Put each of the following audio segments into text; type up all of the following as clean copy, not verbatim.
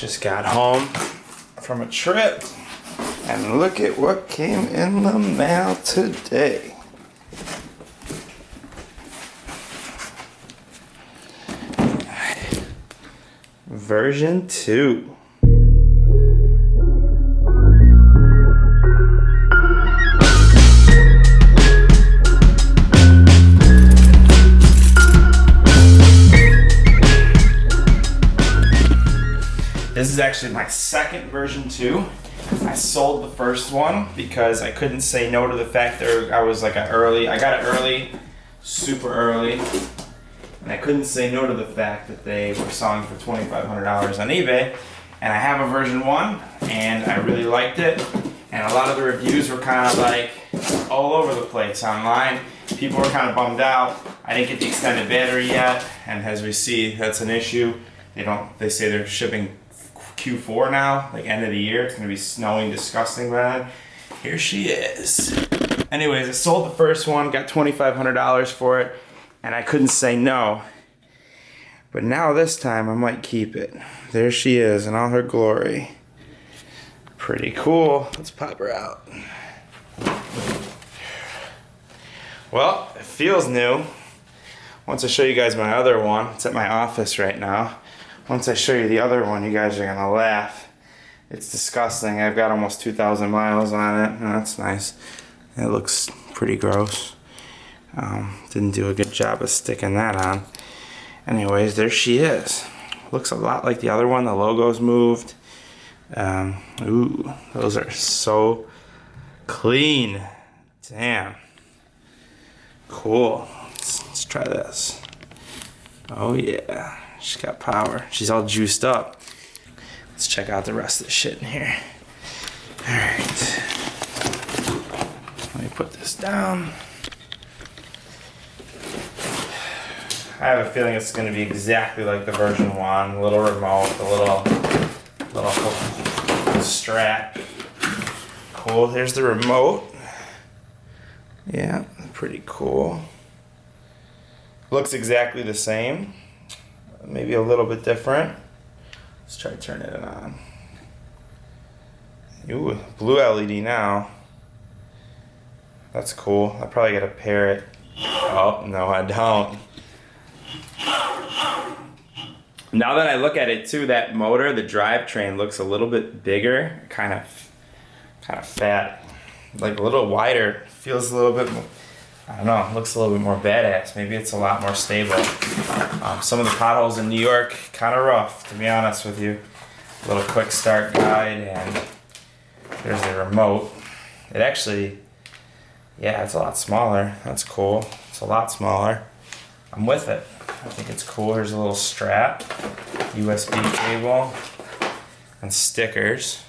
Just got home from a trip, and look at what came in the mail today. Version 2. This is actually my second version 2. I sold the first one because I couldn't say no to the fact that I was like I got it early, super early, and I couldn't say no to the fact that they were selling for $2,500 on eBay. And I have a version 1, and I really liked it. And a lot of the reviews were kind of like all over the place online. People were kind of bummed out. I didn't get the extended battery yet, and as we see, that's an issue. They say they're shipping Q4 now, like end of the year. It's gonna be snowing disgusting bad. Here she is. Anyways, I sold the first one, got $2,500 for it, and I couldn't say no. But now this time I might keep it. There she is in all her glory. Pretty cool. Let's pop her out. Well, it feels new. Once I show you guys my other one, it's at my office right now. Once I show you the other one, you guys are gonna laugh. It's disgusting. I've got almost 2,000 miles on it. Oh, that's nice. It looks pretty gross. Didn't do a good job of sticking that on. Anyways, there she is. Looks a lot like the other one. The logo's moved. Ooh, those are so clean. Damn. Cool. Let's try this. Oh yeah. She's got power. She's all juiced up. Let's check out the rest of the shit in here. Alright. Let me put this down. I have a feeling it's going to be exactly like the version 1. A little remote, a little strap. Cool. Here's the remote. Yeah, pretty cool. Looks exactly the same. Maybe a little bit different. Let's try turning it on. Ooh, blue LED now. That's cool. I probably gotta pair it. Oh, no I don't. Now that I look at it too, that motor, the drivetrain looks a little bit bigger, kind of fat, like a little wider. Feels a little bit more, I don't know, looks a little bit more badass. Maybe it's a lot more stable. Some of the potholes in New York, kind of rough, to be honest with you. A little quick start guide, and there's the remote. It actually, yeah, it's a lot smaller. That's cool. It's a lot smaller. I'm with it. I think it's cool. Here's a little strap, USB cable, and stickers.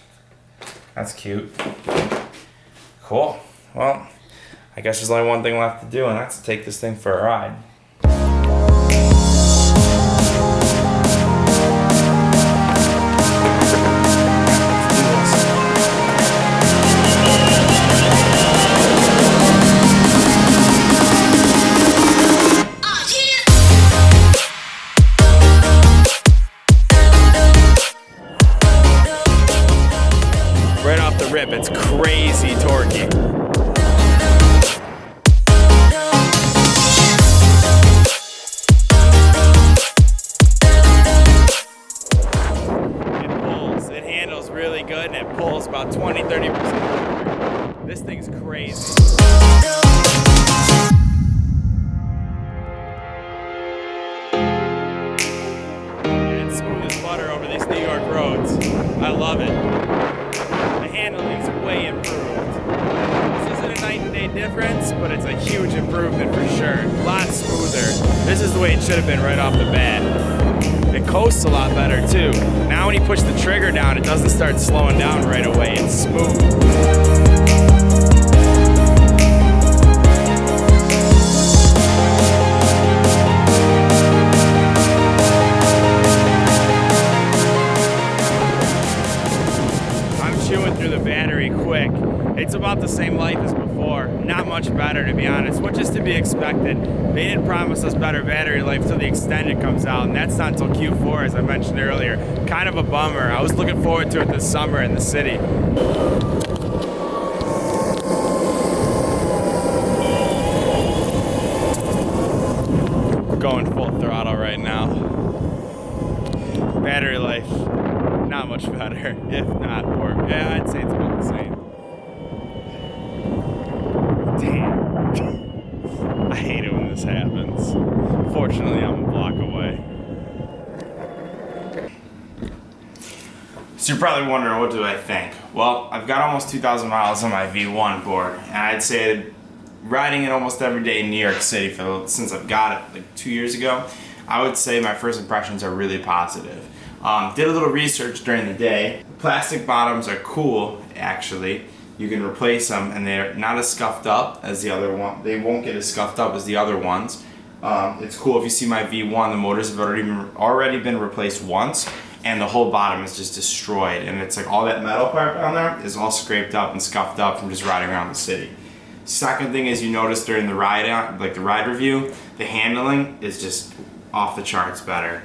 That's cute. Cool. Well, I guess there's only one thing left to do, and that's to take this thing for a ride. Right off the rip, it's crazy torquey. Really good, and it pulls about 20-30%. This thing's crazy. And it's smooth as butter over these New York roads. I love it. The handling's way improved. This isn't a night and day difference, but it's a huge improvement for sure. A lot smoother. This is the way it should have been right off the bat. It coasts a lot better too. Now when you push the trigger down, it doesn't start slowing down right away. It's smooth. I'm chewing through the battery quick. It's about the same life as before. Not much better, to be honest, which is to be expected. They didn't promise us better battery life till the extended comes out, and that's not until Q4, as I mentioned earlier. Kind of a bummer. I was looking forward to it this summer in the city. Going full throttle right now. Battery life, not much better, if not more. Yeah, I'd say it's about the same. Damn. I hate it when this happens. Fortunately, I'm a block away. So you're probably wondering, what do I think? Well, I've got almost 2,000 miles on my V1 board, and I'd say riding it almost every day in New York City since I've got it like 2 years ago, I would say my first impressions are really positive. Did a little research during the day. Plastic bottoms are cool, actually. You can replace them and they're not as scuffed up as the other one. They won't get as scuffed up as the other ones. It's cool. If you see my V1, the motors have already been replaced once, and the whole bottom is just destroyed. And it's like all that metal part down there is all scraped up and scuffed up from just riding around the city. Second thing is, you notice during the ride the ride review, the handling is just off the charts better.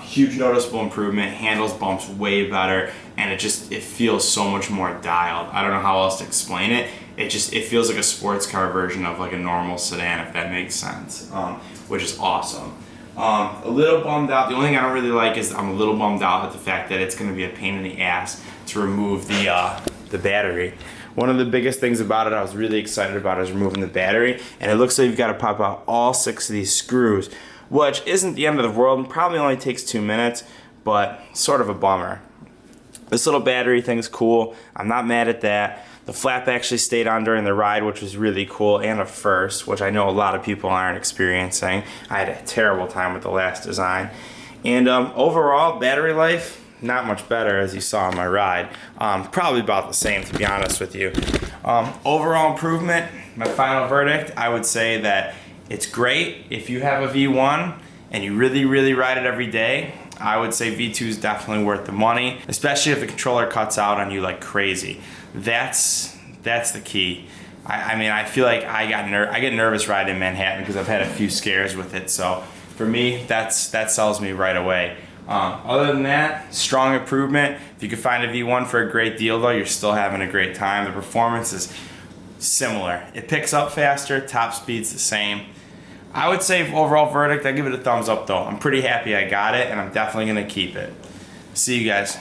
Huge noticeable improvement, handles bumps way better, and it feels so much more dialed. I don't know how else to explain it. It feels like a sports car version of like a normal sedan, if that makes sense, which is awesome. A little bummed out. The only thing I don't really like is I'm a little bummed out at the fact that it's going to be a pain in the ass to remove the battery. One of the biggest things about it I was really excited about is removing the battery, and it looks like you've got to pop out all 6 of these screws, which isn't the end of the world and probably only takes 2 minutes, but sort of a bummer. This little battery thing's cool. I'm not mad at that. The flap actually stayed on during the ride, which was really cool, and a first, which I know a lot of people aren't experiencing. I had a terrible time with the last design. And overall, battery life, not much better, as you saw on my ride. Probably about the same, to be honest with you. Overall improvement, my final verdict, I would say that it's great if you have a V1 and you really, really ride it every day. I would say V2 is definitely worth the money, especially if the controller cuts out on you like crazy. That's the key. I mean, I feel like I get nervous riding in Manhattan because I've had a few scares with it. So for me, that sells me right away. Other than that, strong improvement. If you could find a V1 for a great deal though, you're still having a great time. The performance is similar. It picks up faster, top speed's the same. I would say overall verdict, I give it a thumbs up though. I'm pretty happy I got it, and I'm definitely gonna keep it. See you guys.